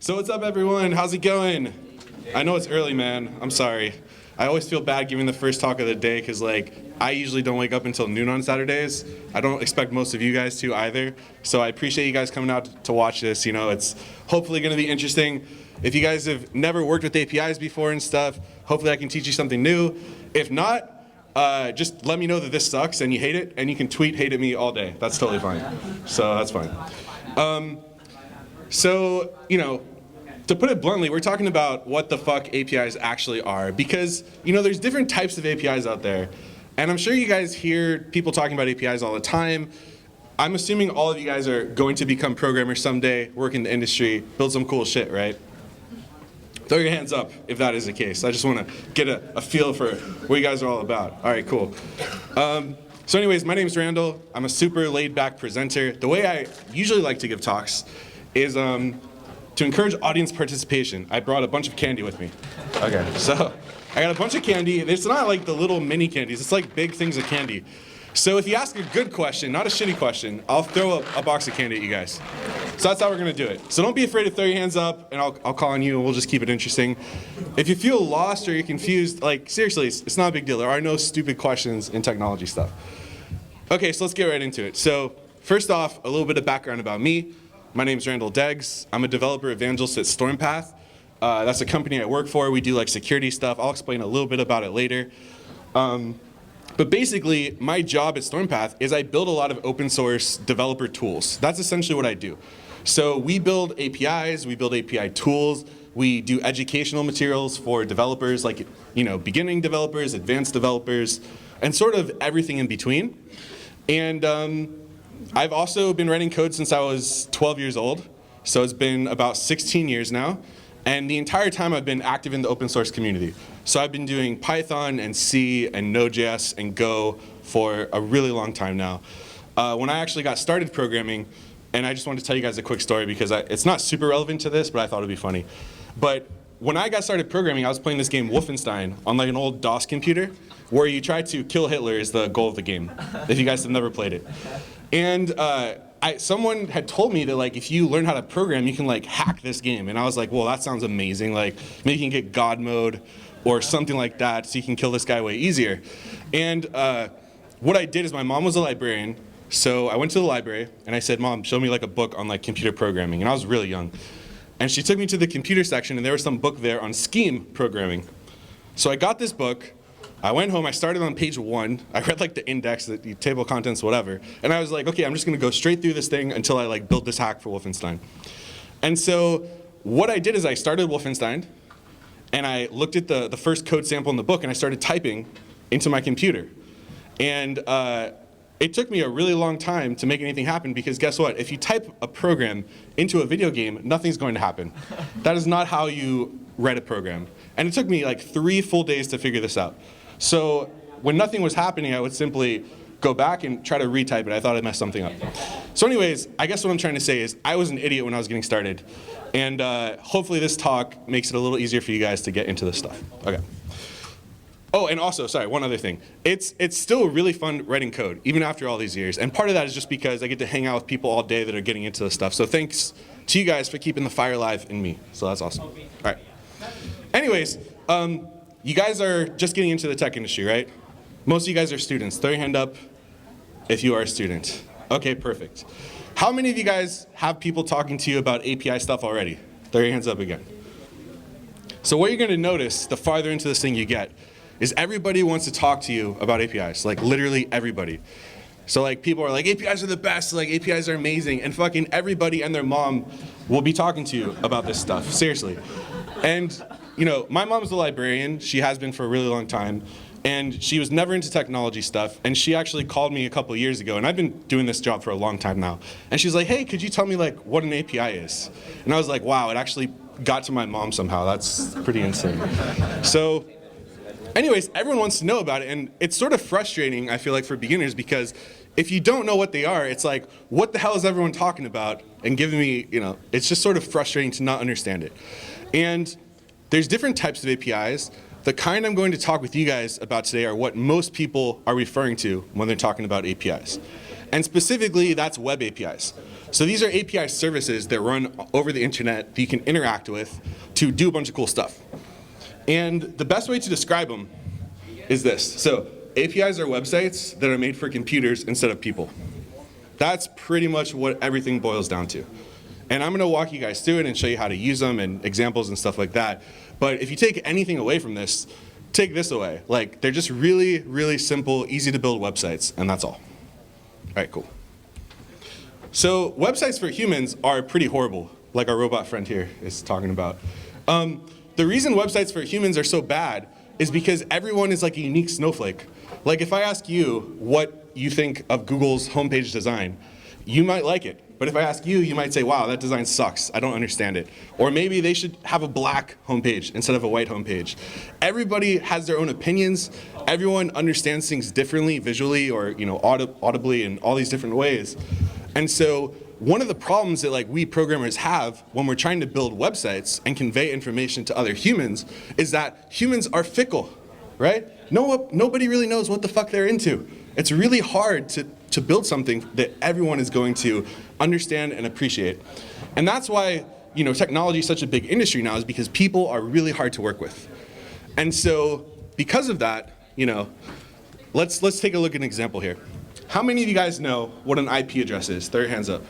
So what's up, everyone? How's it going? I know it's early, man. I'm sorry. I always feel bad giving the first talk of the day because, like, I usually don't wake up until noon on Saturdays. I don't expect most of you guys to either. So I appreciate you guys coming out to watch this. You know, it's hopefully going to be interesting. If you guys have never worked with APIs before and stuff, hopefully I can teach you something new. If not, just let me know that this sucks and you hate it, and you can tweet hate at me all day. That's totally fine. So that's fine. So, you know, to put it bluntly, we're talking about what the fuck APIs actually are, because, you know, there's different types of APIs out there. And I'm sure you guys hear people talking about APIs all the time. I'm assuming all of you guys are going to become programmers someday, work in the industry, build some cool shit, right? Throw your hands up if that is the case. I just want to get a feel for what you guys are all about. All right, cool. So anyways, my name's Randall. I'm a super laid-back presenter. The way I usually like to give talks is to encourage audience participation. I brought a bunch of candy with me. Okay, so I got a bunch of candy. It's not like the little mini candies. It's like big things of candy. So if you ask a good question, not a shitty question, I'll throw a box of candy at you guys. So that's how we're gonna do it. So don't be afraid to throw your hands up, and I'll call on you, and we'll just keep it interesting. If you feel lost or you're confused, like, seriously, it's not a big deal. There are no stupid questions in technology stuff. Okay, so let's get right into it. So first off, a little bit of background about me. My name's Randall Degges. I'm a developer evangelist at Stormpath. That's a company I work for. We do like security stuff. I'll explain a little bit about it later. But basically, my job at Stormpath is I build a lot of open source developer tools. That's essentially what I do. So we build APIs, we build API tools, we do educational materials for developers, like, you know, beginning developers, advanced developers, and sort of everything in between. And I've also been writing code since I was 12 years old. So it's been about 16 years now. And the entire time I've been active in the open source community. So I've been doing Python and C and Node.js and Go for a really long time now. When I actually got started programming, and I just wanted to tell you guys a quick story because it's not super relevant to this, but I thought it'd be funny. But when I got started programming, I was playing this game Wolfenstein on like an old DOS computer, where you try to kill Hitler is the goal of the game, if you guys have never played it. And someone had told me that, like, if you learn how to program, you can like hack this game. And I was like, well, that sounds amazing. Like, maybe you can get God mode or something like that so you can kill this guy way easier. And what I did is, my mom was a librarian. So I went to the library and I said, Mom, show me like a book on like computer programming. And I was really young. And she took me to the computer section, and there was some book there on scheme programming. So I got this book. I went home, I started on page 1. I read like the index, the table of contents, whatever. And I was like, okay, I'm just gonna go straight through this thing until I like build this hack for Wolfenstein. And so what I did is I started Wolfenstein, and I looked at the first code sample in the book, and I started typing into my computer. And it took me a really long time to make anything happen, because guess what? If you type a program into a video game, nothing's going to happen. That is not how you write a program. And it took me like 3 full days to figure this out. So when nothing was happening, I would simply go back and try to retype it. I thought I messed something up. So anyways, I guess what I'm trying to say is I was an idiot when I was getting started. And hopefully this talk makes it a little easier for you guys to get into this stuff. Okay. Oh, and also, sorry, one other thing. It's still really fun writing code, even after all these years. And part of that is just because I get to hang out with people all day that are getting into this stuff. So thanks to you guys for keeping the fire alive in me. So that's awesome. All right. Anyways, you guys are just getting into the tech industry, right? Most of you guys are students. Throw your hand up if you are a student. Okay, perfect. How many of you guys have people talking to you about API stuff already? Throw your hands up again. So what you're going to notice the farther into this thing you get is everybody wants to talk to you about APIs, like literally everybody. So like people are like, APIs are the best, like APIs are amazing, and fucking everybody and their mom will be talking to you about this stuff, seriously. And you know, my mom's a librarian, she has been for a really long time, and she was never into technology stuff, and she actually called me a couple years ago, and I've been doing this job for a long time now, and she's like, hey, could you tell me like what an API is? And I was like, wow, it actually got to my mom somehow, that's pretty insane. So anyways, everyone wants to know about it, and it's sort of frustrating, I feel like, for beginners, because if you don't know what they are, it's like, what the hell is everyone talking about? And giving me, you know, it's just sort of frustrating to not understand it. And there's different types of APIs. The kind I'm going to talk with you guys about today are what most people are referring to when they're talking about APIs. And specifically, that's web APIs. So these are API services that run over the internet that you can interact with to do a bunch of cool stuff. And the best way to describe them is this. So APIs are websites that are made for computers instead of people. That's pretty much what everything boils down to. And I'm going to walk you guys through it and show you how to use them and examples and stuff like that. But if you take anything away from this, take this away. Like, they're just really, really simple, easy to build websites, and that's all. All right, cool. So websites for humans are pretty horrible, like our robot friend here is talking about. The reason websites for humans are so bad is because everyone is like a unique snowflake. Like, if I ask you what you think of Google's homepage design, you might like it. But if I ask you, you might say, wow, that design sucks. I don't understand it. Or maybe they should have a black homepage instead of a white homepage. Everybody has their own opinions. Everyone understands things differently, visually or audibly in all these different ways. And so one of the problems that we programmers have when we're trying to build websites and convey information to other humans is that humans are fickle, right? Nobody really knows what the fuck they're into. It's really hard to build something that everyone is going to understand and appreciate. And that's why technology is such a big industry now, is because people are really hard to work with. And so because of that, let's take a look at an example here. How many of you guys know what an IP address is? Throw your hands up.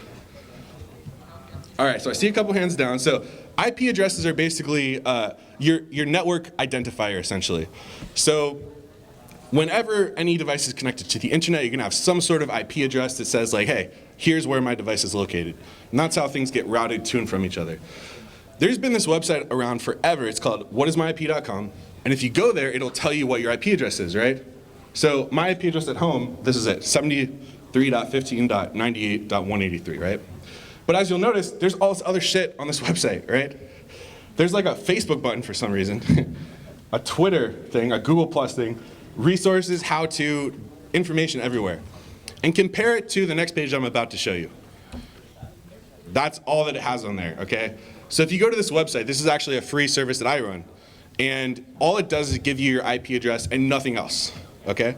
All right, so I see a couple hands down. So IP addresses are basically your network identifier, essentially. So whenever any device is connected to the internet, you're going to have some sort of IP address that says, hey, here's where my device is located. And that's how things get routed to and from each other. There's been this website around forever. It's called whatismyip.com. And if you go there, it'll tell you what your IP address is, right? So my IP address at home, this is it, 73.15.98.183, right? But as you'll notice, there's all this other shit on this website, right? There's like a Facebook button for some reason, a Twitter thing, a Google Plus thing, resources, how-to, information everywhere. And compare it to the next page I'm about to show you. That's all that it has on there, okay? So if you go to this website, this is actually a free service that I run. And all it does is give you your IP address and nothing else, okay?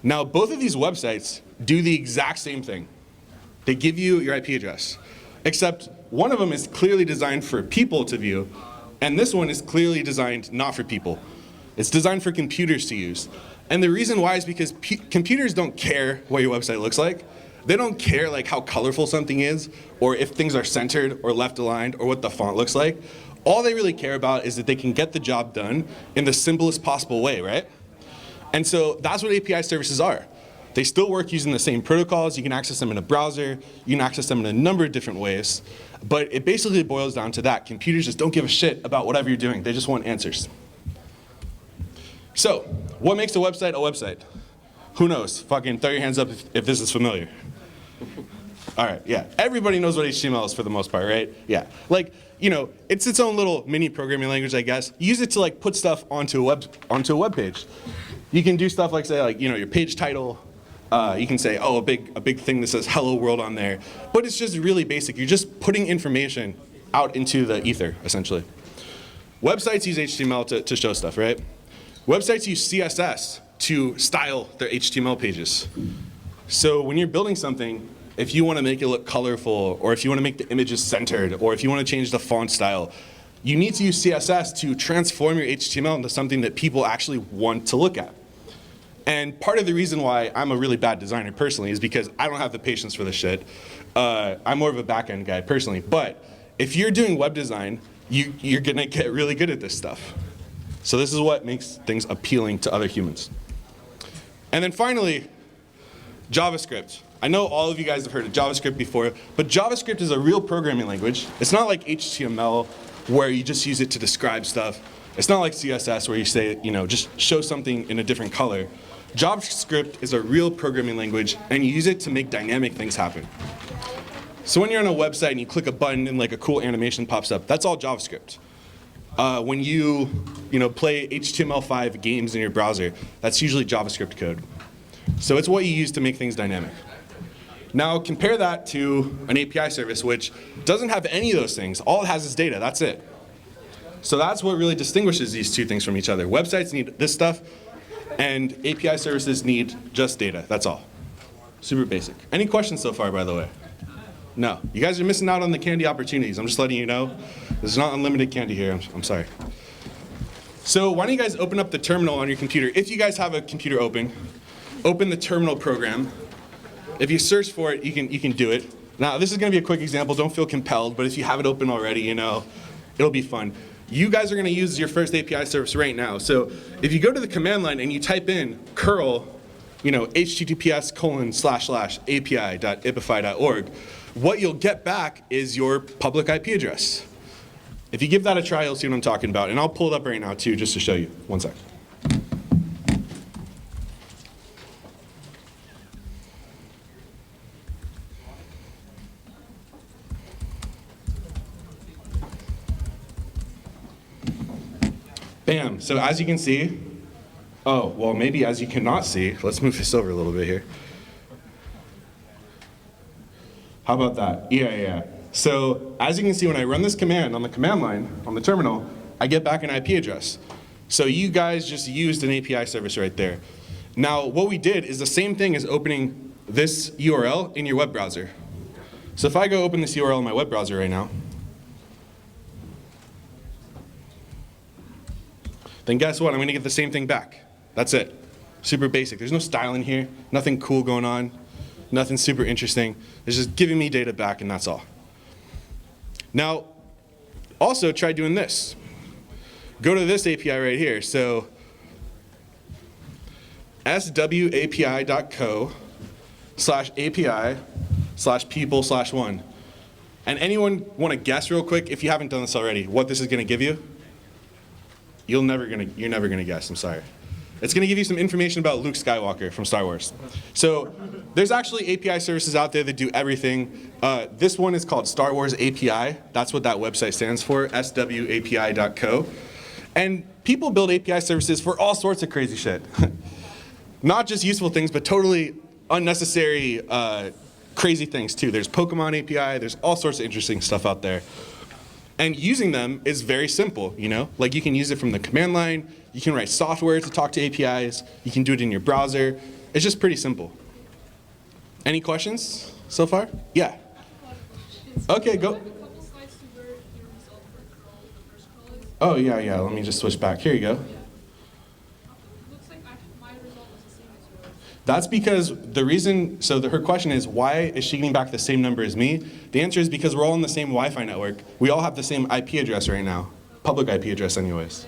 Now, both of these websites do the exact same thing. They give you your IP address, except one of them is clearly designed for people to view, and this one is clearly designed not for people. It's designed for computers to use. And the reason why is because computers don't care what your website looks like. They don't care how colorful something is, or if things are centered or left aligned, or what the font looks like. All they really care about is that they can get the job done in the simplest possible way, right? And so that's what API services are. They still work using the same protocols. You can access them in a browser. You can access them in a number of different ways. But it basically boils down to that. Computers just don't give a shit about whatever you're doing. They just want answers. So what makes a website a website? Who knows? Fucking throw your hands up if this is familiar. All right, yeah. Everybody knows what HTML is for the most part, right? Yeah. It's its own little mini programming language, I guess. Use it to put stuff onto a web page. You can do stuff like say your page title. You can say, oh, a big thing that says hello world on there. But it's just really basic. You're just putting information out into the ether, essentially. Websites use HTML to show stuff, right? Websites use CSS to style their HTML pages. So when you're building something, if you want to make it look colorful, or if you want to make the images centered, or if you want to change the font style, you need to use CSS to transform your HTML into something that people actually want to look at. And part of the reason why I'm a really bad designer personally is because I don't have the patience for this shit. I'm more of a back-end guy personally. But if you're doing web design, you're going to get really good at this stuff. So this is what makes things appealing to other humans. And then finally, JavaScript. I know all of you guys have heard of JavaScript before, but JavaScript is a real programming language. It's not like HTML where you just use it to describe stuff. It's not like CSS where you say, just show something in a different color. JavaScript is a real programming language, and you use it to make dynamic things happen. So when you're on a website and you click a button and a cool animation pops up, that's all JavaScript. When you play HTML5 games in your browser, that's usually JavaScript code. So it's what you use to make things dynamic. Now compare that to an API service which doesn't have any of those things. All it has is data, that's it. So that's what really distinguishes these two things from each other. Websites need this stuff, and API services need just data, that's all. Super basic. Any questions so far, by the way? No. You guys are missing out on the candy opportunities. I'm just letting you know. There's not unlimited candy here. I'm sorry. So why don't you guys open up the terminal on your computer. If you guys have a computer open the terminal program. If you search for it, you can do it. Now, this is going to be a quick example. Don't feel compelled, but if you have it open already, you know, it'll be fun. You guys are going to use your first API service right now. So if you go to the command line and you type in curl, you know, https://api.ipify.org, what you'll get back is your public IP address. If you give that a try, you'll see what I'm talking about. And I'll pull it up right now, too, just to show you. One sec. Bam. So as you can see, oh, well, maybe as you cannot see, let's move this over a little bit here. How about that? Yeah. So as you can see, when I run this command on the command line, on the terminal, I get back an IP address. So you guys just used an API service right there. Now, what we did is the same thing as opening this URL in your web browser. So if I go open this URL in my web browser right now, then guess what? I'm going to get the same thing back. That's it. Super basic. There's no style in here, nothing cool going on, nothing super interesting. It's just giving me data back, and that's all. Now, also try doing this. Go to this API right here. So swapi/API/people/1. And anyone want to guess real quick, if you haven't done this already, what this is going to give you? You're never gonna guess, I'm sorry. It's gonna give you some information about Luke Skywalker from Star Wars. So there's actually API services out there that do everything. This one is called Star Wars API. That's what that website stands for, swapi.co. And people build API services for all sorts of crazy shit. Not just useful things, but totally unnecessary crazy things too. There's Pokemon API, there's all sorts of interesting stuff out there. And using them is very simple, you know? Like you can use it from the command line, you can write software to talk to APIs, you can do it in your browser. It's just pretty simple. Any questions so far? Yeah. Okay, go. Oh, yeah, let me just switch back. Here you go. That's because the reason, so her question is, why is she getting back the same number as me? The answer is because we're all on the same Wi-Fi network. We all have the same IP address right now, public IP address anyways.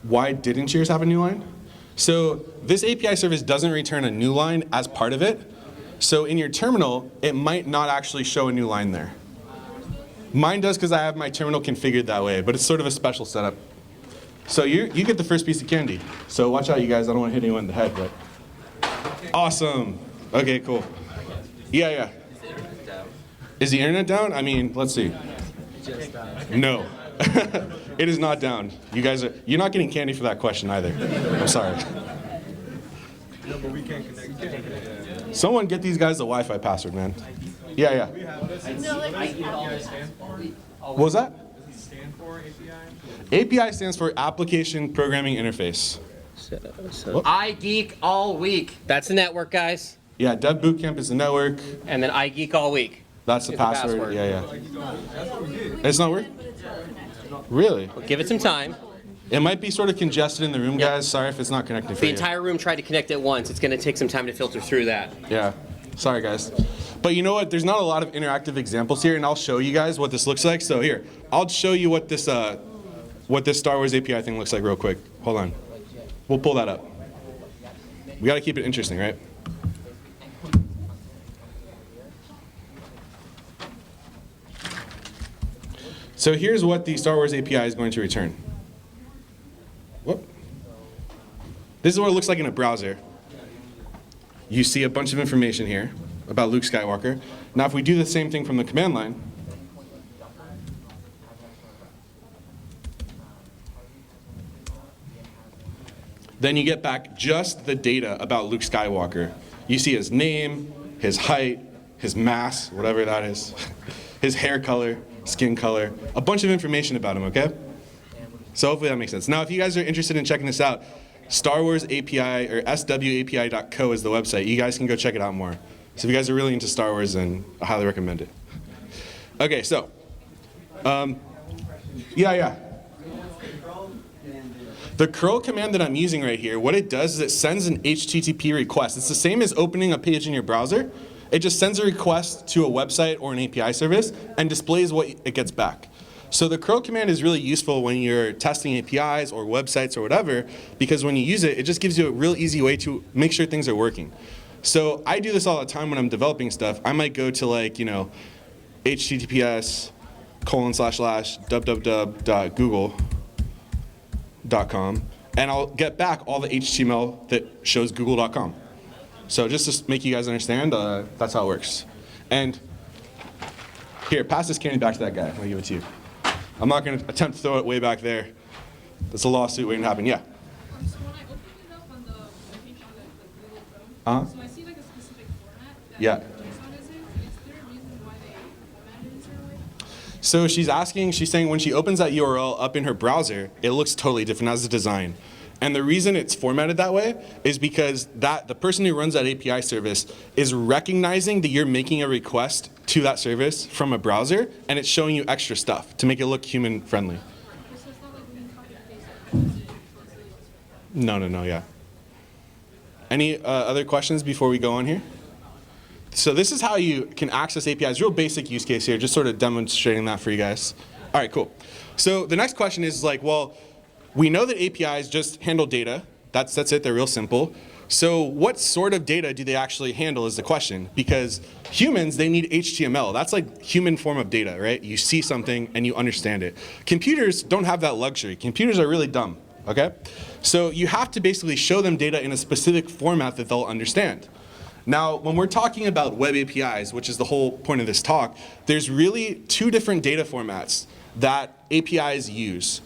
Why didn't yours have a new line? So this API service doesn't return a new line as part of it. So in your terminal, it might not actually show a new line there. Mine does because I have my terminal configured that way, but it's sort of a special setup. So you get the first piece of candy. So watch out, you guys. I don't want to hit anyone in the head, but awesome. Okay, cool. Yeah. Is the internet down? I mean, let's see. No, it is not down. You're not getting candy for that question either. I'm sorry. No, but we can't connect. Someone get these guys the Wi-Fi password, man. Yeah. What was that? API stands for Application Programming Interface. I geek all week. That's the network, guys. Yeah, Dev Bootcamp is the network. And then I geek all week. That's the password. Yeah. It's not working? Really? Well, give it some time. It might be sort of congested in the room, guys. Sorry if it's not connecting for The you. entire room tried to connect at once. It's going to take some time to filter through that. Yeah. Sorry, guys. But you know what? There's not a lot of interactive examples here, and I'll show you guys what this looks like. So here, I'll show you what this Star Wars API thing looks like real quick. Hold on. We'll pull that up. We got to keep it interesting, right? So here's what the Star Wars API is going to return. Whoop. This is what it looks like in a browser. You see a bunch of information here about Luke Skywalker. Now if we do the same thing from the command line, then you get back just the data about Luke Skywalker. You see his name, his height, his mass, whatever that is, his hair color, skin color, a bunch of information about him, okay? So hopefully that makes sense. Now if you guys are interested in checking this out, Star Wars API or SWAPI.co is the website. You guys can go check it out more. So if you guys are really into Star Wars, then I highly recommend it. Okay, so, yeah. The curl command that I'm using right here, what it does is it sends an HTTP request. It's the same as opening a page in your browser. It just sends a request to a website or an API service and displays what it gets back. So the curl command is really useful when you're testing APIs or websites or whatever, because when you use it, it just gives you a real easy way to make sure things are working. So I do this all the time when I'm developing stuff. I might go to like, you know, https://www.google.com, and I'll get back all the HTML that shows google.com. So just to make you guys understand, that's how it works. And here, pass this candy back to that guy. I'm gonna give it to you. I'm not gonna attempt to throw it way back there. There's a lawsuit waiting to happen. Yeah. So when I open it up on the page on the Google Chrome, so I see like a specific format that Yeah. JSON is in. Is there a reason why they formatted it a certain way? So she's saying when she opens that URL up in her browser, it looks totally different as a design. And the reason it's formatted that way is because the person who runs that API service is recognizing that you're making a request to that service from a browser, and it's showing you extra stuff to make it look human friendly. So it's not like we can copy and paste it. No, yeah. Any other questions before we go on here? So this is how you can access APIs. Real basic use case here, just sort of demonstrating that for you guys. All right, cool. So the next question is like, well, we know that APIs just handle data. That's it, they're real simple. So what sort of data do they actually handle is the question, because humans, they need HTML. That's like human form of data, right? You see something and you understand it. Computers don't have that luxury. Computers are really dumb, okay? So you have to basically show them data in a specific format that they'll understand. Now, when we're talking about web APIs, which is the whole point of this talk, there's really two different data formats that APIs use.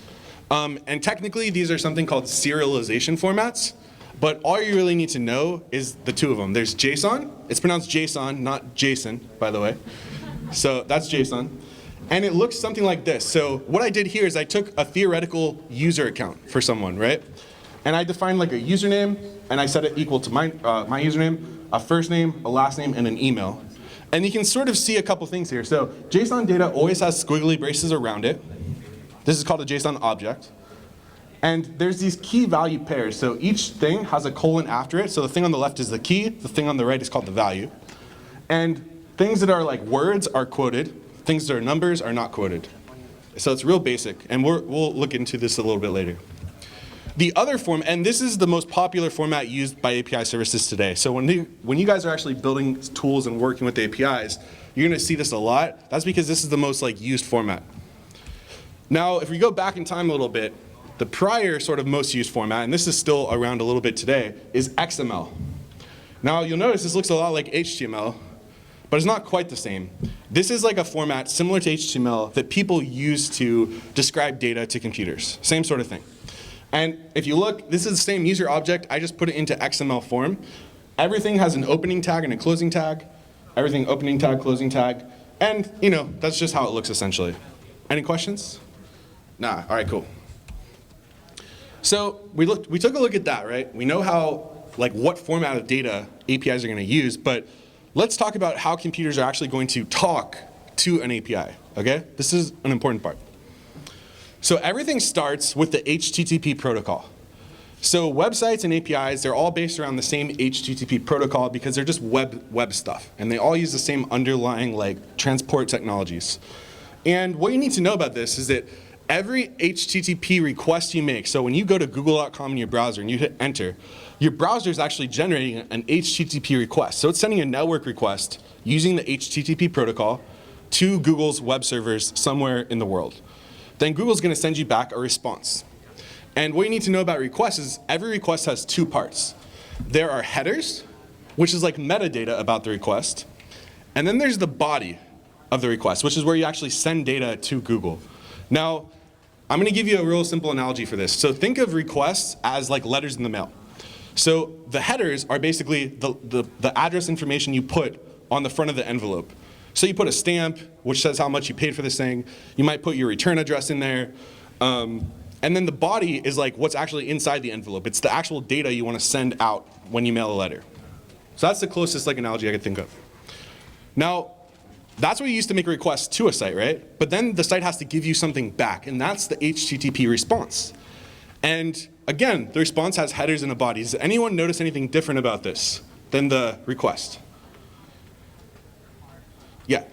And technically, these are something called serialization formats. But all you really need to know is the two of them. There's JSON. It's pronounced JSON, not Jason, by the way. So that's JSON. And it looks something like this. So what I did here is I took a theoretical user account for someone, right? And I defined like a username, and I set it equal to my username, a first name, a last name, and an email. And you can sort of see a couple things here. So JSON data always has squiggly braces around it. This is called a JSON object. And there's these key value pairs. So each thing has a colon after it. So the thing on the left is the key. The thing on the right is called the value. And things that are like words are quoted. Things that are numbers are not quoted. So it's real basic. And we'll look into this a little bit later. The other form, and this is the most popular format used by API services today. So when you guys are actually building tools and working with the APIs, you're going to see this a lot. That's because this is the most like used format. Now, if we go back in time a little bit, the prior sort of most used format, and this is still around a little bit today, is XML. Now, you'll notice this looks a lot like HTML, but it's not quite the same. This is like a format similar to HTML that people use to describe data to computers. Same sort of thing. And if you look, this is the same user object. I just put it into XML form. Everything has an opening tag and a closing tag. Everything opening tag, closing tag. And, you know, that's just how it looks essentially. Any questions? Nah, all right, cool. So we took a look at that, right? We know how, like what format of data APIs are gonna use, but let's talk about how computers are actually going to talk to an API, okay? This is an important part. So everything starts with the HTTP protocol. So websites and APIs, they're all based around the same HTTP protocol because they're just web stuff. And they all use the same underlying like transport technologies. And what you need to know about this is that every HTTP request you make, so when you go to google.com in your browser and you hit enter, your browser is actually generating an HTTP request. So it's sending a network request using the HTTP protocol to Google's web servers somewhere in the world. Then Google's gonna send you back a response. And what you need to know about requests is every request has two parts. There are headers, which is like metadata about the request. And then there's the body of the request, which is where you actually send data to Google. Now, I'm gonna give you a real simple analogy for this. So think of requests as like letters in the mail. So the headers are basically the address information you put on the front of the envelope. So you put a stamp, which says how much you paid for this thing. You might put your return address in there. And then the body is like what's actually inside the envelope. It's the actual data you want to send out when you mail a letter. So that's the closest like analogy I could think of. Now, that's what you use to make a request to a site, right? But then the site has to give you something back, and that's the HTTP response. And again, the response has headers and a body. Does anyone notice anything different about this than the request? Yeah.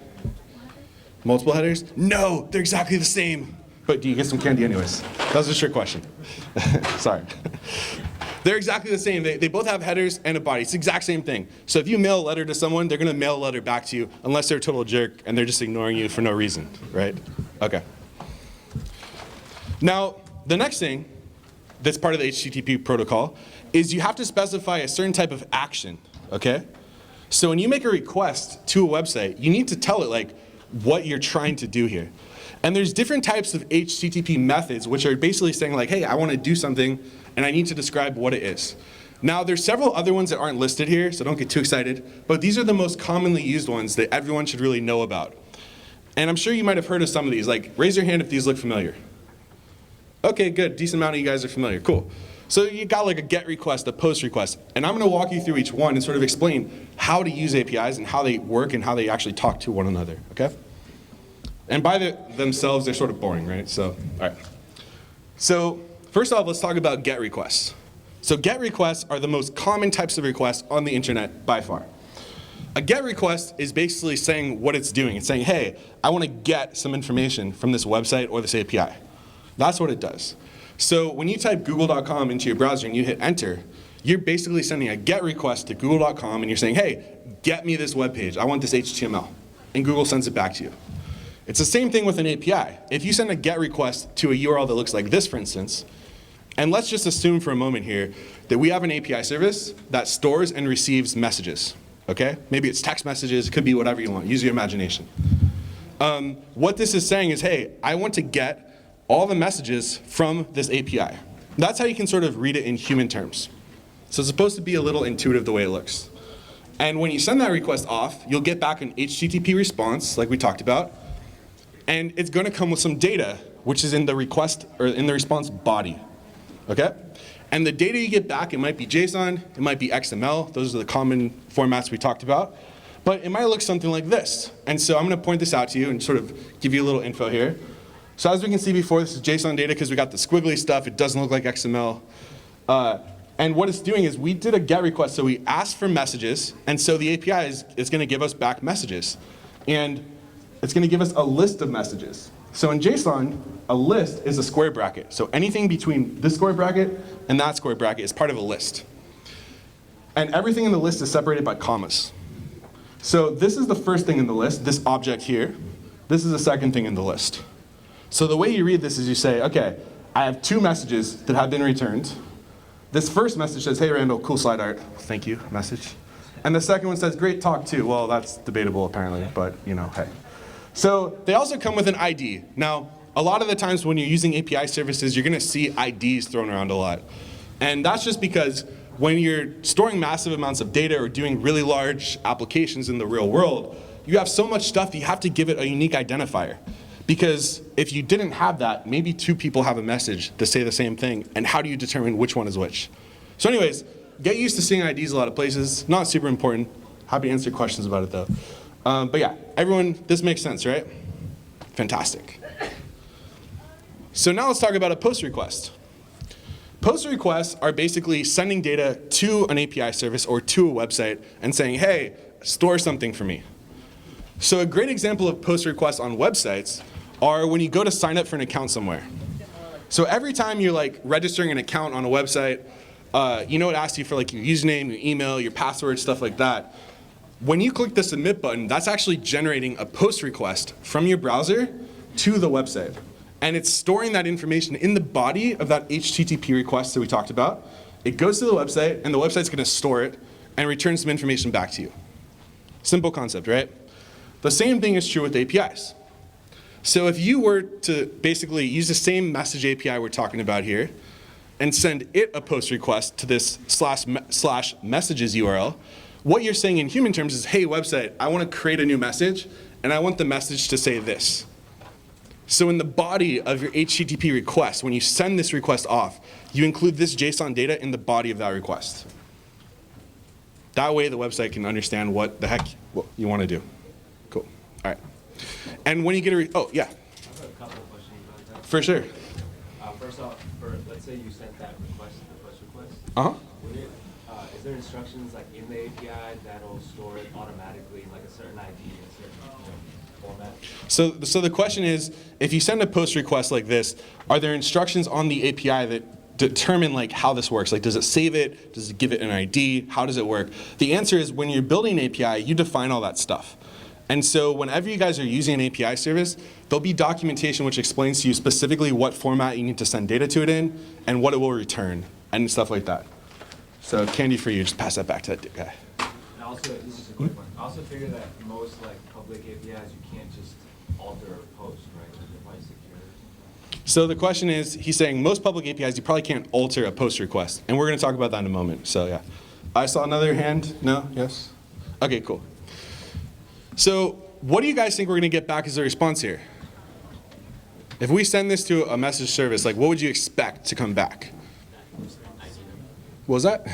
Multiple headers? No, they're exactly the same. But do you get some candy anyways? That was a trick question. Sorry. They're exactly the same. They both have headers and a body. It's the exact same thing. So if you mail a letter to someone, they're going to mail a letter back to you unless they're a total jerk and they're just ignoring you for no reason, right? Okay. Now, the next thing that's part of the HTTP protocol is you have to specify a certain type of action, okay? So when you make a request to a website, you need to tell it like what you're trying to do here. And there's different types of HTTP methods which are basically saying like, hey, I want to do something and I need to describe what it is. Now there's several other ones that aren't listed here, so don't get too excited, but these are the most commonly used ones that everyone should really know about. And I'm sure you might have heard of some of these, like raise your hand if these look familiar. Okay, good, decent amount of you guys are familiar, cool. So you got like a GET request, a POST request, and I'm gonna walk you through each one and sort of explain how to use APIs and how they work and how they actually talk to one another, okay? And by themselves, they're sort of boring, right? So, all right. So first off, let's talk about GET requests. So GET requests are the most common types of requests on the internet by far. A GET request is basically saying what it's doing. It's saying, hey, I want to get some information from this website or this API. That's what it does. So when you type google.com into your browser and you hit enter, you're basically sending a GET request to google.com and you're saying, hey, get me this web page. I want this HTML. And Google sends it back to you. It's the same thing with an API. If you send a GET request to a URL that looks like this, for instance, and let's just assume for a moment here that we have an API service that stores and receives messages, okay? Maybe it's text messages, it could be whatever you want, use your imagination. What this is saying is, hey, I want to get all the messages from this API. That's how you can sort of read it in human terms. So it's supposed to be a little intuitive the way it looks. And when you send that request off, you'll get back an HTTP response, like we talked about, and it's going to come with some data, which is in the request or in the response body, okay? And the data you get back, it might be JSON, it might be XML. Those are the common formats we talked about. But it might look something like this. And so I'm going to point this out to you and sort of give you a little info here. So as we can see before, this is JSON data because we got the squiggly stuff. It doesn't look like XML. And what it's doing is we did a GET request, so we asked for messages, and so the API is going to give us back messages. And it's going to give us a list of messages. So in JSON, a list is a square bracket. So anything between this square bracket and that square bracket is part of a list. And everything in the list is separated by commas. So this is the first thing in the list, this object here. This is the second thing in the list. So the way you read this is you say, okay, I have two messages that have been returned. This first message says, hey Randall, cool slide art. Thank you, message. And the second one says, great talk too. Well, that's debatable apparently, but you know, hey. So they also come with an ID. Now, a lot of the times when you're using API services, you're gonna see IDs thrown around a lot. And that's just because when you're storing massive amounts of data or doing really large applications in the real world, you have so much stuff that you have to give it a unique identifier. Because if you didn't have that, maybe two people have a message to say the same thing, and how do you determine which one is which? So anyways, get used to seeing IDs a lot of places, not super important. Happy to answer questions about it though. But yeah, everyone, this makes sense, right? Fantastic. So now let's talk about a POST request. POST requests are basically sending data to an API service or to a website and saying, hey, store something for me. So a great example of POST requests on websites are when you go to sign up for an account somewhere. So every time you're like registering an account on a website, you know it asks you for like your username, your email, your password, stuff like that. When you click the submit button, that's actually generating a POST request from your browser to the website. And it's storing that information in the body of that HTTP request that we talked about. It goes to the website, and the website's going to store it and return some information back to you. Simple concept, right? The same thing is true with APIs. So if you were to basically use the same message API we're talking about here and send it a POST request to this slash messages URL, what you're saying in human terms is, hey website, I want to create a new message and I want the message to say this. So in the body of your HTTP request, when you send this request off, you include this JSON data in the body of that request. That way the website can understand what the heck you want to do. Cool. All right. And when you get a, oh, yeah. I have a couple of questions about that. For sure. First off, let's say you sent that request, the push request. Uh-huh. Is there instructions like in the API that'll store it automatically, like a certain ID in a certain format? So the question is, if you send a post request like this, are there instructions on the API that determine like how this works? Like, does it save it? Does it give it an ID? How does it work? The answer is, when you're building an API, you define all that stuff. And so whenever you guys are using an API service, there'll be documentation which explains to you specifically what format you need to send data to it in and what it will return and stuff like that. So candy for you, just pass that back to that guy. And also, this is a quick one. I also figure that most like public APIs, you can't just alter or post, right? Because they're probably secure. So the question is, he's saying most public APIs, you probably can't alter a post request. And we're going to talk about that in a moment. So yeah. I saw another hand. No? Yes? Okay, cool. So what do you guys think we're going to get back as a response here? If we send this to a message service, like what would you expect to come back? What was that?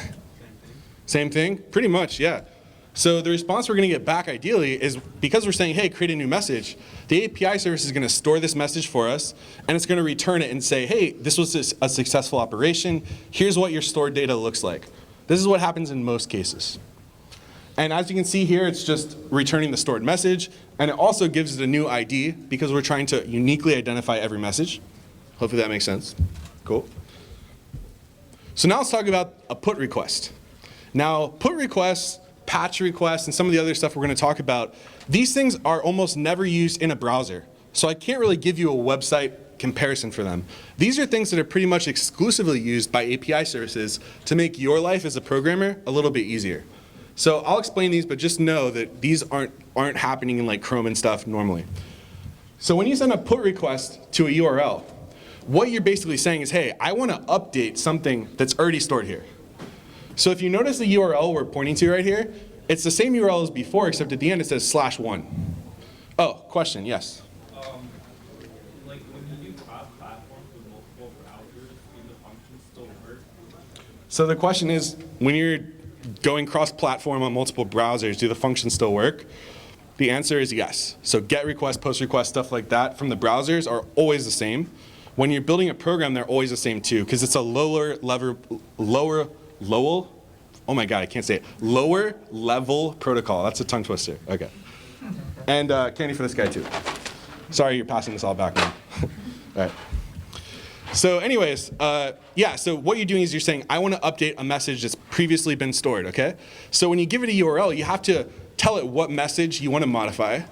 Same thing? Pretty much, yeah. So the response we're going to get back ideally is, because we're saying, hey, create a new message, the API service is going to store this message for us, and it's going to return it and say, hey, this was a successful operation. Here's what your stored data looks like. This is what happens in most cases. And as you can see here, it's just returning the stored message, and it also gives it a new ID because we're trying to uniquely identify every message. Hopefully that makes sense. Cool. So now let's talk about a put request. Now, put requests, patch requests, and some of the other stuff we're going to talk about, these things are almost never used in a browser. So I can't really give you a website comparison for them. These are things that are pretty much exclusively used by API services to make your life as a programmer a little bit easier. So I'll explain these, but just know that these aren't happening in like Chrome and stuff normally. So when you send a put request to a URL, what you're basically saying is, hey, I want to update something that's already stored here. So if you notice the URL we're pointing to right here, it's the same URL as before, except at the end it says /1. Oh, question, yes? Like when you do cross-platforms with multiple browsers, do the functions still work? So the question is, when you're going cross-platform on multiple browsers, do the functions still work? The answer is yes. So GET request, POST request, stuff like that from the browsers are always the same. When you're building a program, they're always the same too, because it's a lower level protocol. That's a tongue twister. Okay. And candy for this guy too. Sorry, you're passing this all back now. All right. So anyways, yeah, so what you're doing is you're saying, I want to update a message that's previously been stored, okay? So when you give it a URL, you have to tell it what message you want to modify.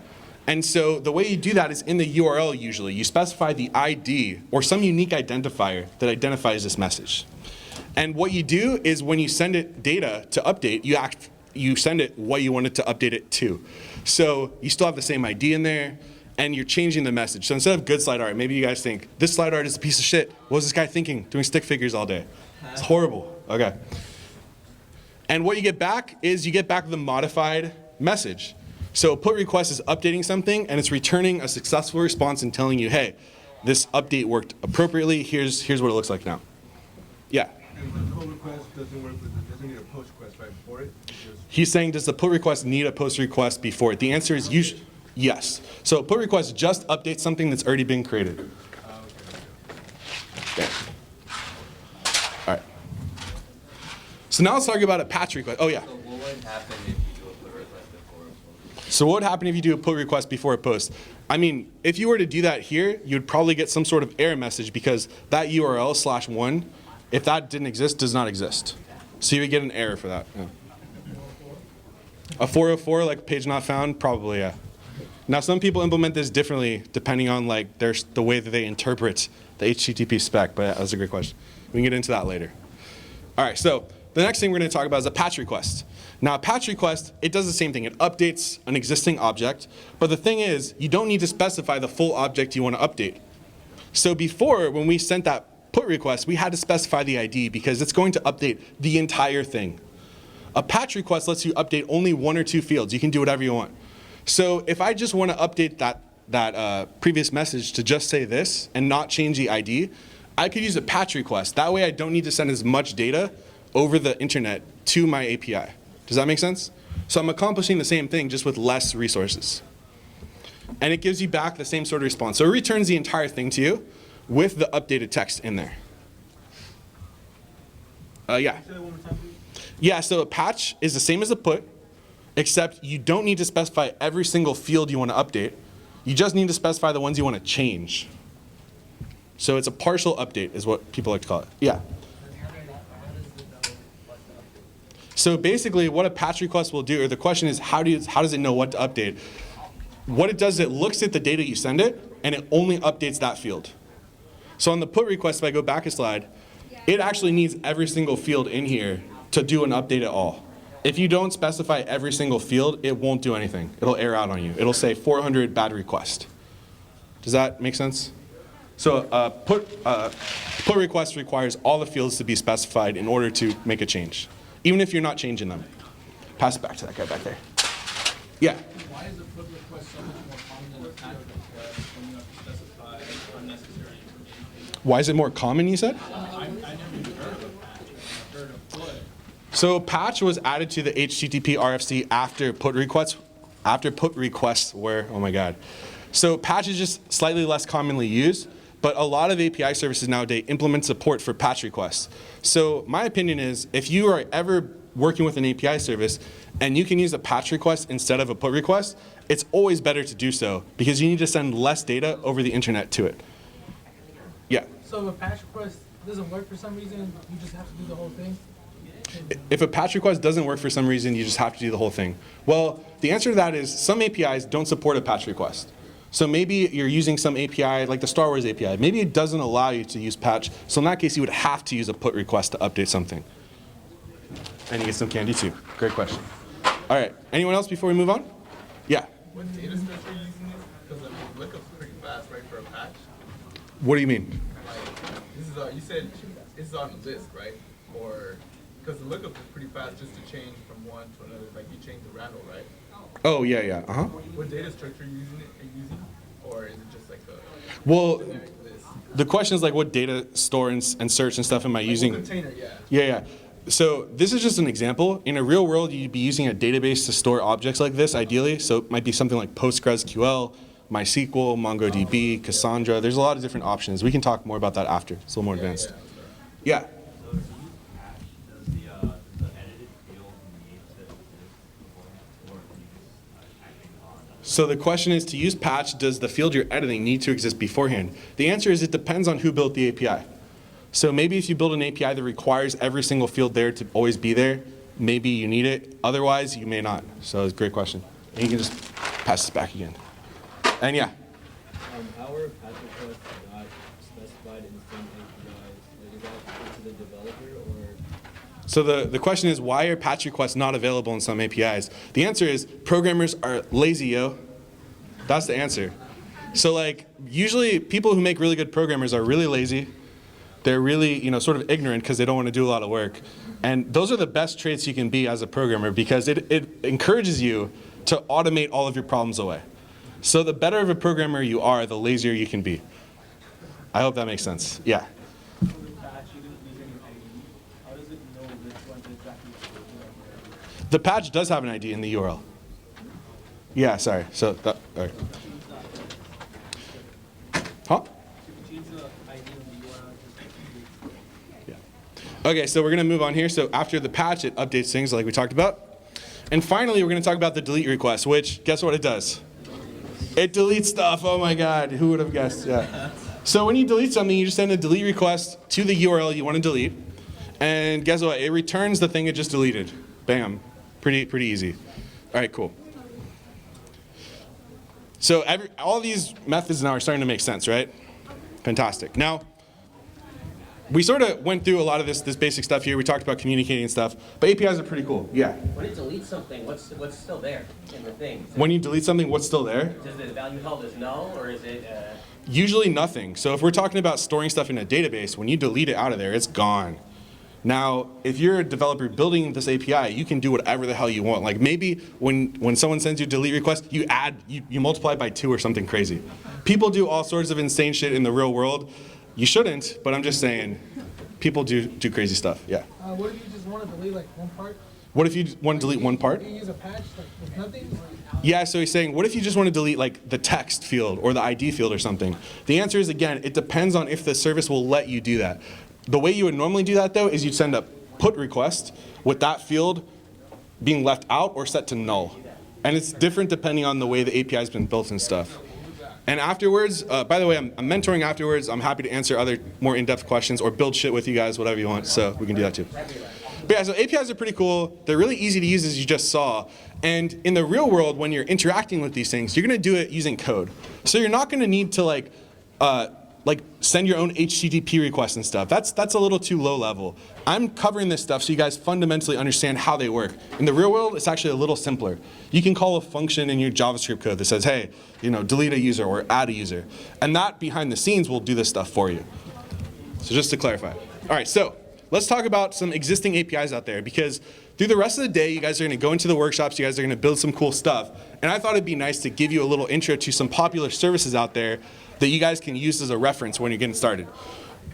And so the way you do that is in the URL usually. You specify the ID or some unique identifier that identifies this message. And what you do is when you send it data to update, you send it what you want it to update it to. So you still have the same ID in there, and you're changing the message. So instead of good slide art, maybe you guys think, this slide art is a piece of shit. What was this guy thinking, doing stick figures all day? It's horrible. Okay. And what you get back is you get back the modified message. So put request is updating something, and it's returning a successful response and telling you, hey, this update worked appropriately. Here's what it looks like now. Yeah? And the pull request doesn't work with it, doesn't need a post request right before it? He's saying, does the put request need a post request before it? The answer is yes. So put request just updates something that's already been created. Okay. All right. So now let's talk about a patch request. Oh yeah. So what would happen if you do a pull request before a post? So what would happen if you do a put request before a post? I mean, if you were to do that here, you'd probably get some sort of error message because that URL /1, if that didn't exist, does not exist. So you would get an error for that. Yeah. A 404, like page not found, probably, yeah. Now some people implement this differently depending on like the way that they interpret the HTTP spec, but yeah, that's a great question. We can get into that later. All right, so the next thing we're going to talk about is a patch request. Now a patch request, it does the same thing. It updates an existing object, but the thing is, you don't need to specify the full object you want to update. So before, when we sent that put request, we had to specify the ID because it's going to update the entire thing. A patch request lets you update only 1 or 2 fields. You can do whatever you want. So if I just want to update that previous message to just say this and not change the ID, I could use a patch request. That way I don't need to send as much data over the internet to my API. Does that make sense? So I'm accomplishing the same thing just with less resources. And it gives you back the same sort of response. So it returns the entire thing to you with the updated text in there. Yeah. Yeah, so a patch is the same as a put, except you don't need to specify every single field you want to update. You just need to specify the ones you want to change. So it's a partial update is what people like to call it. Yeah. So basically what a patch request will do, or the question is how does it know what to update? What it does is it looks at the data you send it, and it only updates that field. So on the put request, if I go back a slide, it actually needs every single field in here to do an update at all. If you don't specify every single field, it won't do anything. It'll error out on you. It'll say 400 bad request. Does that make sense? So put request requires all the fields to be specified in order to make a change, even if you're not changing them. Pass it back to that guy back there. Yeah. Why is a put request so much more common than a patch request when you have to specify unnecessary information? Why is it more common, you said? I never even heard of a patch. I've heard of put. So patch was added to the HTTP RFC after put requests were, oh my God. So patch is just slightly less commonly used, but a lot of API services nowadays implement support for patch requests. So my opinion is if you are ever working with an API service and you can use a patch request instead of a put request, it's always better to do so because you need to send less data over the internet to it. Yeah. So if a patch request doesn't work for some reason, you just have to do the whole thing? If a patch request doesn't work for some reason, you just have to do the whole thing. Well, the answer to that is some APIs don't support a patch request. So maybe you're using some API, like the Star Wars API. Maybe it doesn't allow you to use patch. So in that case, you would have to use a put request to update something. And you get some candy too. Great question. All right. Anyone else before we move on? Yeah. What data structure are you using this? Because the lookup's pretty fast, right, for a patch? What do you mean? Like, this is you said it's on a list, right? Or because the lookup is pretty fast just to change from one to another. Like you change the Randall, right? Oh, yeah, yeah. Uh-huh. What data structure are you using? Or is it just like a Well, generic list? the question is like what data store and search and stuff am I using? Container, yeah. Yeah, yeah. So this is just an example. In a real world, you'd be using a database to store objects like this, ideally. So it might be something like PostgreSQL, MySQL, MongoDB, Cassandra. There's a lot of different options. We can talk more about that after. It's a little more advanced. Yeah. So to use patch, does the edited field need to exist beforehand, or can you just acting on? So the question is, to use patch, does the field you're editing need to exist beforehand? The answer is it depends on who built the API. So maybe if you build an API that requires every single field there to always be there, maybe you need it. Otherwise, you may not. So it's a great question. And you can just pass this back again. And yeah. How are patch requests not specified in the same APIs? Like, is that up to the developer or? So the question is, why are patch requests not available in some APIs? The answer is programmers are lazy, yo. That's the answer. So like, usually people who make really good programmers are really lazy. They're really, sort of ignorant because they don't want to do a lot of work. And those are the best traits you can be as a programmer because it encourages you to automate all of your problems away. So the better of a programmer you are, the lazier you can be. I hope that makes sense. Yeah. So the patch, you didn't use any ID. How does it know which one to exactly use? The patch does have an ID in the URL. Yeah, sorry. So that, all right. Huh? Change the ID in the URL. Okay, so we're going to move on here. So after the patch, it updates things like we talked about. And finally, we're going to talk about the delete request, which guess what it does? It deletes stuff. Oh my God, who would have guessed? Yeah. So when you delete something, you just send a delete request to the URL you want to delete. And guess what? It returns the thing it just deleted. Bam. Pretty easy. All right, cool. So all these methods now are starting to make sense, right? Fantastic. Now, we sort of went through a lot of this basic stuff here. We talked about communicating and stuff, but APIs are pretty cool. Yeah. When it deletes something, what's still there in the thing? When you delete something, what's still there? Does the value held as null, or is it? Usually nothing. So if we're talking about storing stuff in a database, when you delete it out of there, it's gone. Now, if you're a developer building this API, you can do whatever the hell you want. Like maybe when someone sends you a delete request, you multiply it by 2 or something crazy. People do all sorts of insane shit in the real world. You shouldn't, but I'm just saying, people do crazy stuff, yeah. What if you just want to delete like one part? What if you want to delete one part? You use a patch like with nothing? Yeah, so he's saying, what if you just want to delete like the text field or the ID field or something? The answer is, again, it depends on if the service will let you do that. The way you would normally do that, though, is you'd send a put request with that field being left out or set to null. And it's different depending on the way the API has been built and stuff. And afterwards, by the way, I'm mentoring afterwards. I'm happy to answer other more in-depth questions or build shit with you guys, whatever you want, so we can do that too. But yeah, so APIs are pretty cool. They're really easy to use, as you just saw. And in the real world, when you're interacting with these things, you're gonna do it using code. So you're not gonna need to like send your own HTTP requests and stuff. That's a little too low level. I'm covering this stuff so you guys fundamentally understand how they work. In the real world, it's actually a little simpler. You can call a function in your JavaScript code that says, hey, delete a user or add a user. And that behind the scenes will do this stuff for you. So just to clarify. All right, so let's talk about some existing APIs out there, because through the rest of the day, you guys are gonna go into the workshops, you guys are gonna build some cool stuff. And I thought it'd be nice to give you a little intro to some popular services out there that you guys can use as a reference when you're getting started.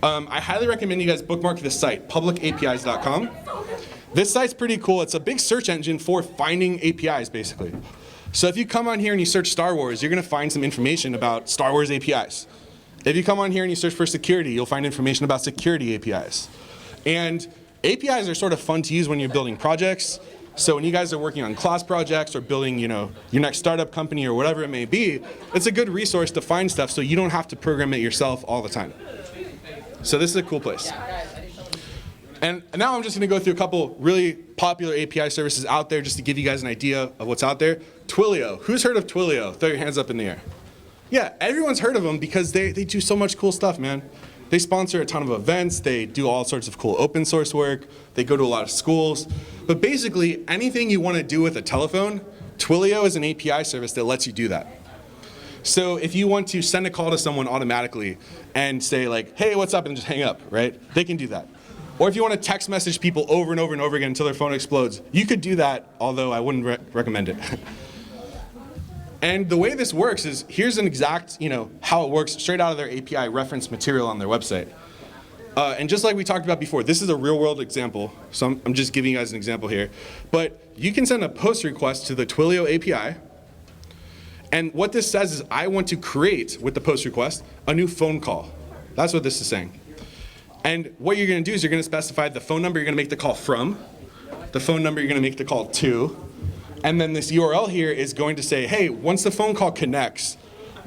I highly recommend you guys bookmark this site, publicapis.com. This site's pretty cool. It's a big search engine for finding APIs, basically. So if you come on here and you search Star Wars, you're gonna find some information about Star Wars APIs. If you come on here and you search for security, you'll find information about security APIs. And APIs are sort of fun to use when you're building projects. So when you guys are working on class projects or building, your next startup company or whatever it may be, it's a good resource to find stuff so you don't have to program it yourself all the time. So this is a cool place. And now I'm just gonna go through a couple really popular API services out there just to give you guys an idea of what's out there. Twilio. Who's heard of Twilio? Throw your hands up in the air. Yeah, everyone's heard of them because they do so much cool stuff, man. They sponsor a ton of events, they do all sorts of cool open source work, they go to a lot of schools. But basically, anything you want to do with a telephone, Twilio is an API service that lets you do that. So if you want to send a call to someone automatically and say like, hey, what's up, and just hang up, right? They can do that. Or if you want to text message people over and over and over again until their phone explodes, you could do that, although I wouldn't recommend it. And the way this works is, here's an exact, how it works straight out of their API reference material on their website. And just like we talked about before, this is a real world example, so I'm just giving you guys an example here. But you can send a post request to the Twilio API, and what this says is, I want to create, with the post request, a new phone call. That's what this is saying. And what you're gonna do is you're gonna specify the phone number you're gonna make the call from, the phone number you're gonna make the call to, and then this URL here is going to say, hey, once the phone call connects,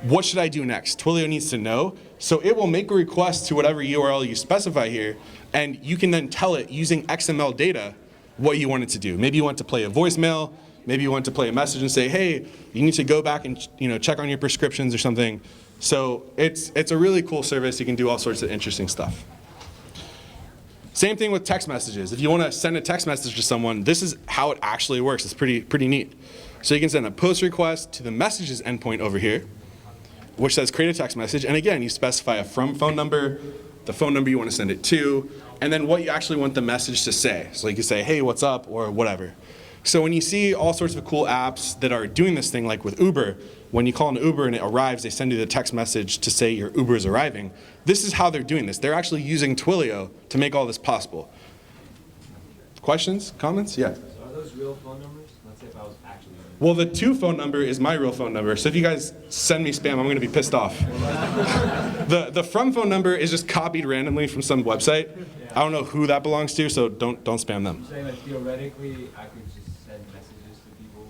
what should I do next? Twilio needs to know. So it will make a request to whatever URL you specify here, and you can then tell it using XML data what you want it to do. Maybe you want to play a voicemail, maybe you want to play a message and say, hey, you need to go back and check on your prescriptions or something. So it's a really cool service. You can do all sorts of interesting stuff. Same thing with text messages. If you want to send a text message to someone, this is how it actually works. It's pretty neat. So you can send a post request to the messages endpoint over here, which says create a text message. And again, you specify a from phone number, the phone number you want to send it to, and then what you actually want the message to say. So you can say, hey, what's up, or whatever. So when you see all sorts of cool apps that are doing this thing, like with Uber, when you call an Uber and it arrives, they send you the text message to say your Uber is arriving. This is how they're doing this. They're actually using Twilio to make all this possible. Questions, comments? Yeah. So are those real phone numbers? Let's say if I was actually... Well, the to phone number is my real phone number. So if you guys send me spam, I'm gonna be pissed off. The from phone number is just copied randomly from some website. I don't know who that belongs to, so don't spam them. I'm saying that theoretically, I could just send messages to people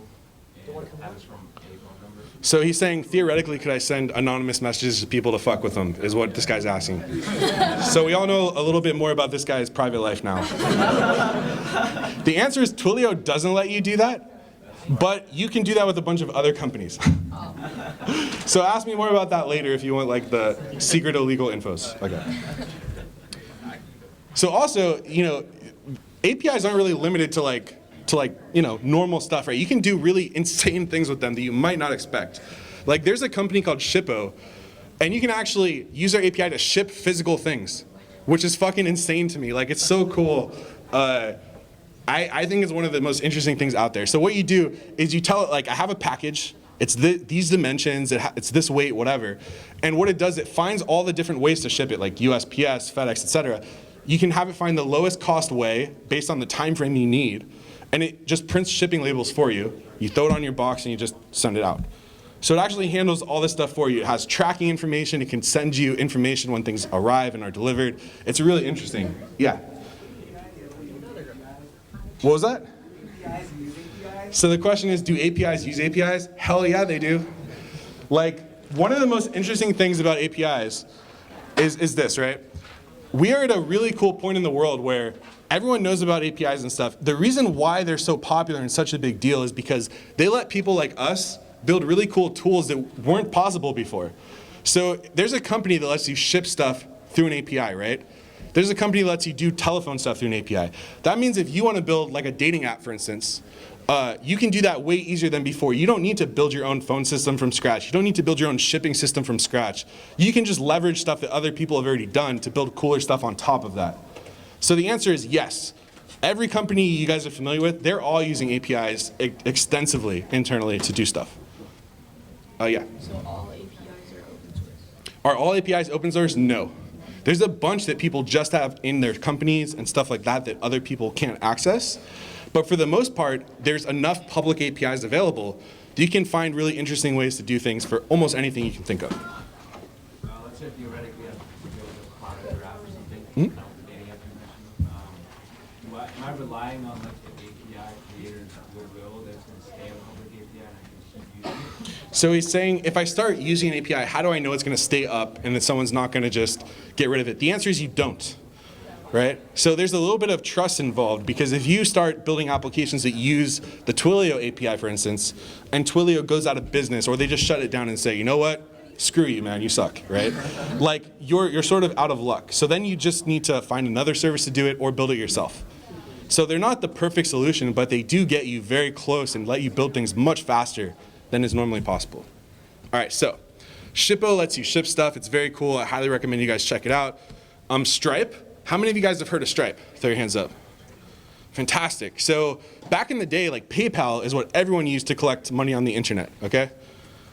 and that was from a phone number. So he's saying, theoretically, could I send anonymous messages to people to fuck with them, is what this guy's asking. So we all know a little bit more about this guy's private life now. The answer is Twilio doesn't let you do that, but you can do that with a bunch of other companies. So ask me more about that later if you want like the secret illegal infos. Okay. So also, APIs aren't really limited to normal stuff, right? You can do really insane things with them that you might not expect. Like there's a company called Shippo, and you can actually use their API to ship physical things. which is fucking insane to me. Like, it's so cool. I think it's one of the most interesting things out there. So what you do is you tell it, like, I have a package. It's these dimensions. It's this weight, whatever. And what it does, it finds all the different ways to ship it, like USPS, FedEx, etc. You can have it find the lowest cost way based on the time frame you need, and it just prints shipping labels for you. You throw it on your box and you just send it out. So it actually handles all this stuff for you. It has tracking information. It can send you information when things arrive and are delivered. It's really interesting. Yeah. What was that? So the question is, do APIs use APIs? Hell yeah, they do. Like, one of the most interesting things about APIs is this, right? We are at a really cool point in the world where everyone knows about APIs and stuff. The reason why they're so popular and such a big deal is because they let people like us build really cool tools that weren't possible before. So there's a company that lets you ship stuff through an API, right? There's a company that lets you do telephone stuff through an API. That means if you want to build like a dating app, for instance, you can do that way easier than before. You don't need to build your own phone system from scratch. You don't need to build your own shipping system from scratch. You can just leverage stuff that other people have already done to build cooler stuff on top of that. So the answer is yes. Every company you guys are familiar with, they're all using APIs extensively internally to do stuff. Yeah. So all APIs are open source? Are all APIs open source? No. There's a bunch that people just have in their companies and stuff like that that other people can't access. But for the most part, there's enough public APIs available that you can find really interesting ways to do things for almost anything you can think of. Let's say theoretically I'm building a product or app or something, dating app you mentioned. Am I relying on like the API creator's goodwill that's going to stay a public API and I can keep using it? So he's saying, if I start using an API, how do I know it's going to stay up and that someone's not going to just get rid of it? The answer is you don't. Right? So there's a little bit of trust involved, because if you start building applications that use the Twilio API, for instance, and Twilio goes out of business, or they just shut it down and say, you know what? Screw you, man, you suck, right? Like, you're sort of out of luck. So then you just need to find another service to do it or build it yourself. So they're not the perfect solution, but they do get you very close and let you build things much faster than is normally possible. All right, so Shippo lets you ship stuff. It's very cool. I highly recommend you guys check it out. Stripe. How many of you guys have heard of Stripe? Throw your hands up. Fantastic. So back in the day, like, PayPal is what everyone used to collect money on the internet, okay?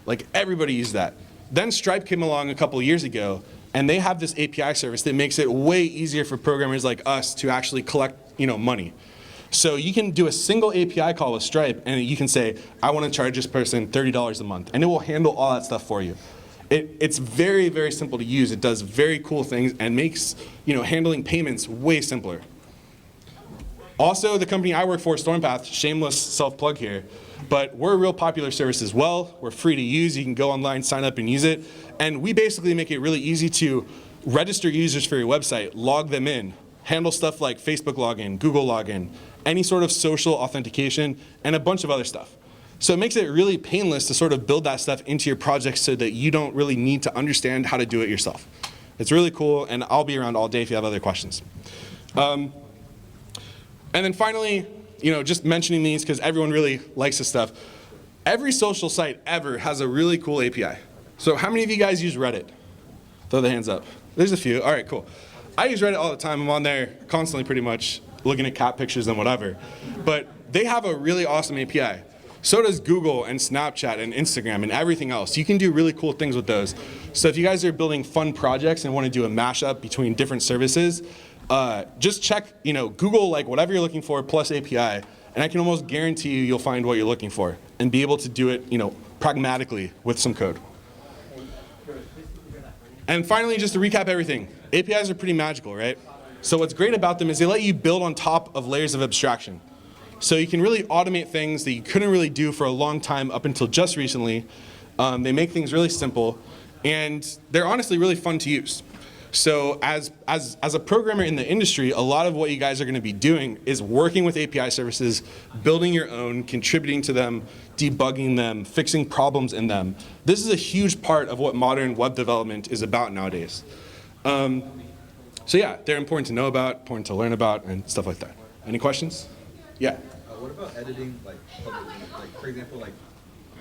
Like, everybody used that. Then Stripe came along a couple years ago, and they have this API service that makes it way easier for programmers like us to actually collect, money. So you can do a single API call with Stripe, and you can say, I want to charge this person $30 a month, and it will handle all that stuff for you. It's very, very simple to use. It does very cool things and makes handling payments way simpler. Also, the company I work for, Stormpath, shameless self-plug here, but we're a real popular service as well. We're free to use. You can go online, sign up, and use it. And we basically make it really easy to register users for your website, log them in, handle stuff like Facebook login, Google login, any sort of social authentication, and a bunch of other stuff. So it makes it really painless to sort of build that stuff into your project so that you don't really need to understand how to do it yourself. It's really cool, and I'll be around all day if you have other questions. And then finally, just mentioning these because everyone really likes this stuff. Every social site ever has a really cool API. So how many of you guys use Reddit? Throw the hands up. There's a few. All right, cool. I use Reddit all the time. I'm on there constantly pretty much looking at cat pictures and whatever. But they have a really awesome API. So does Google and Snapchat and Instagram and everything else. You can do really cool things with those. So if you guys are building fun projects and want to do a mashup between different services, just check, Google, like, whatever you're looking for plus API, and I can almost guarantee you'll find what you're looking for and be able to do it, pragmatically with some code. And finally, just to recap everything, APIs are pretty magical, right? So what's great about them is they let you build on top of layers of abstraction. So you can really automate things that you couldn't really do for a long time up until just recently. They make things really simple, and they're honestly really fun to use. So as a programmer in the industry, a lot of what you guys are going to be doing is working with API services, building your own, contributing to them, debugging them, fixing problems in them. This is a huge part of what modern web development is about nowadays. So yeah, they're important to know about, important to learn about, and stuff like that. Any questions? Yeah. What about editing, like, publicly? Like, for example, like,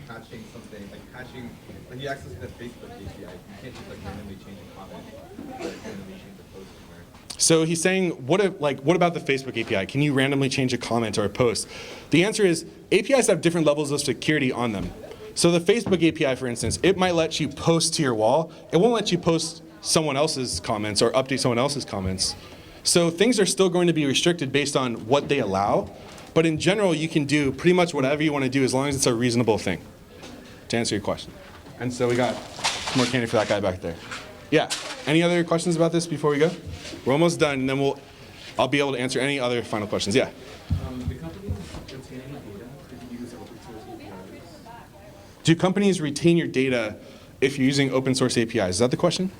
catching something, like catching, like you access the Facebook API, you can't just like randomly change a comment, or like randomly change a post somewhere. So he's saying, what about the Facebook API? Can you randomly change a comment or a post? The answer is APIs have different levels of security on them. So the Facebook API, for instance, it might let you post to your wall. It won't let you post someone else's comments or update someone else's comments. So things are still going to be restricted based on what they allow. But in general, you can do pretty much whatever you want to do as long as it's a reasonable thing, to answer your question. And so we got more candy for that guy back there. Yeah. Any other questions about this before we go? We're almost done, and then I'll be able to answer any other final questions. Yeah. The companies retain any data if you use open source APIs? Do companies retain your data if you're using open source APIs? Is that the question?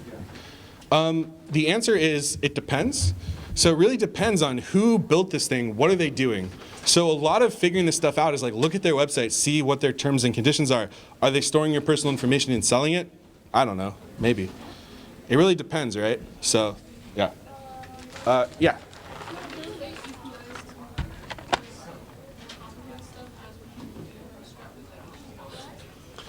Yeah. The answer is it depends. So it really depends on who built this thing, what are they doing? So a lot of figuring this stuff out is like look at their website, see what their terms and conditions are. Are they storing your personal information and selling it? I don't know, maybe. It really depends, right? So, yeah. Yeah.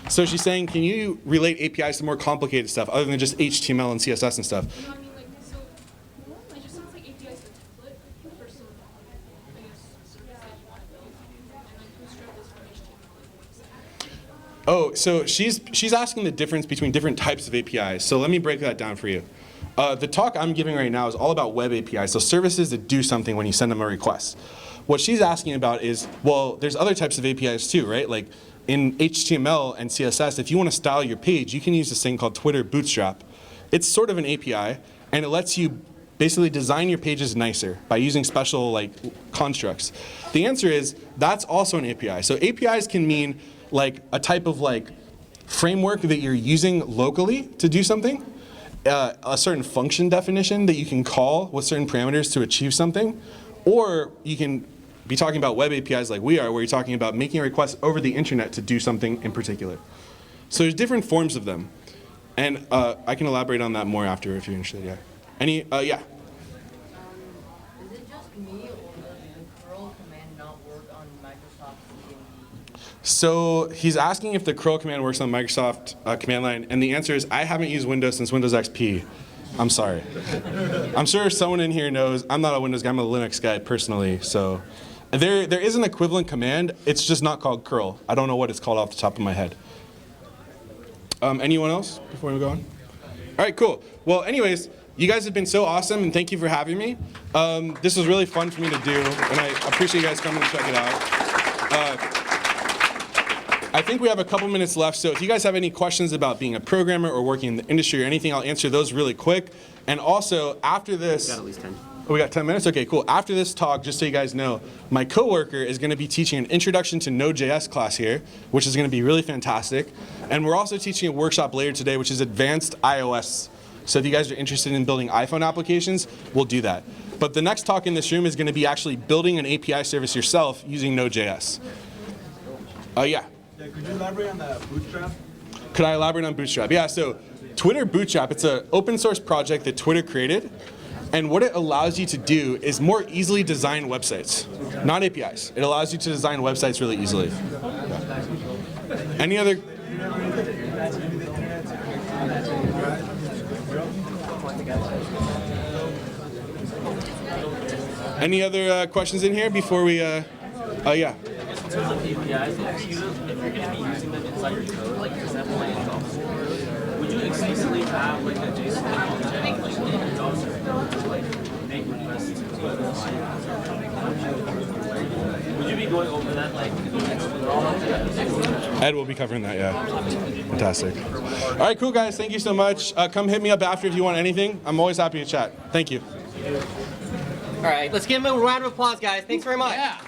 So she's saying, can you relate APIs to more complicated stuff other than just HTML and CSS and stuff? No, I mean, like, so, it just sounds like API is the template for some, I guess, service that you want to build, and then Bootstrap is for HTML. Oh, so she's asking the difference between different types of APIs. So let me break that down for you. The talk I'm giving right now is all about web APIs, so services that do something when you send them a request. What she's asking about is, well, there's other types of APIs too, right? Like in HTML and CSS, if you want to style your page, you can use this thing called Twitter Bootstrap. It's sort of an API, and it lets you basically design your pages nicer by using special like constructs. The answer is that's also an API. So APIs can mean like a type of like framework that you're using locally to do something, a certain function definition that you can call with certain parameters to achieve something, or you can be talking about web APIs like we are, where you're talking about making a request over the internet to do something in particular. So there's different forms of them, and I can elaborate on that more after if you're interested. Yeah. Any? Yeah. Is it just me, or does the curl command not work on Microsoft CMD? So he's asking if the curl command works on Microsoft command line, and the answer is I haven't used Windows since Windows XP. I'm sorry. I'm sure someone in here knows I'm not a Windows guy, I'm a Linux guy personally. So there is an equivalent command. It's just not called curl. I don't know what it's called off the top of my head. Anyone else before we go on? All right, cool. Well, anyways, you guys have been so awesome, and thank you for having me. This was really fun for me to do, and I appreciate you guys coming to check it out. I think we have a couple minutes left, so if you guys have any questions about being a programmer or working in the industry or anything, I'll answer those really quick. And also, after this... Got at least 10. Oh, we got 10 minutes? Okay, cool. After this talk, just so you guys know, my coworker is going to be teaching an Introduction to Node.js class here, which is going to be really fantastic. And we're also teaching a workshop later today, which is Advanced iOS. So if you guys are interested in building iPhone applications, we'll do that. But the next talk in this room is going to be actually building an API service yourself using Node.js. Yeah. Yeah, could you elaborate on the Bootstrap? Could I elaborate on Bootstrap? Yeah, so Twitter Bootstrap, it's an open source project that Twitter created. And what it allows you to do is more easily design websites, not APIs. It allows you to design websites really easily. Any other? Any other questions in here before we, yeah. In terms of APIs, if you're going to be using them inside your code, like for example, like in JavaScript, would you explicitly have like a JSON object like in your JavaScript to like make requests to other clients? Would you be going over that like Ed will be covering that, yeah. Fantastic. All right, cool guys, thank you so much. Come hit me up after if you want anything. I'm always happy to chat. Thank you. All right, let's give him a round of applause, guys. Thanks very much. Yeah.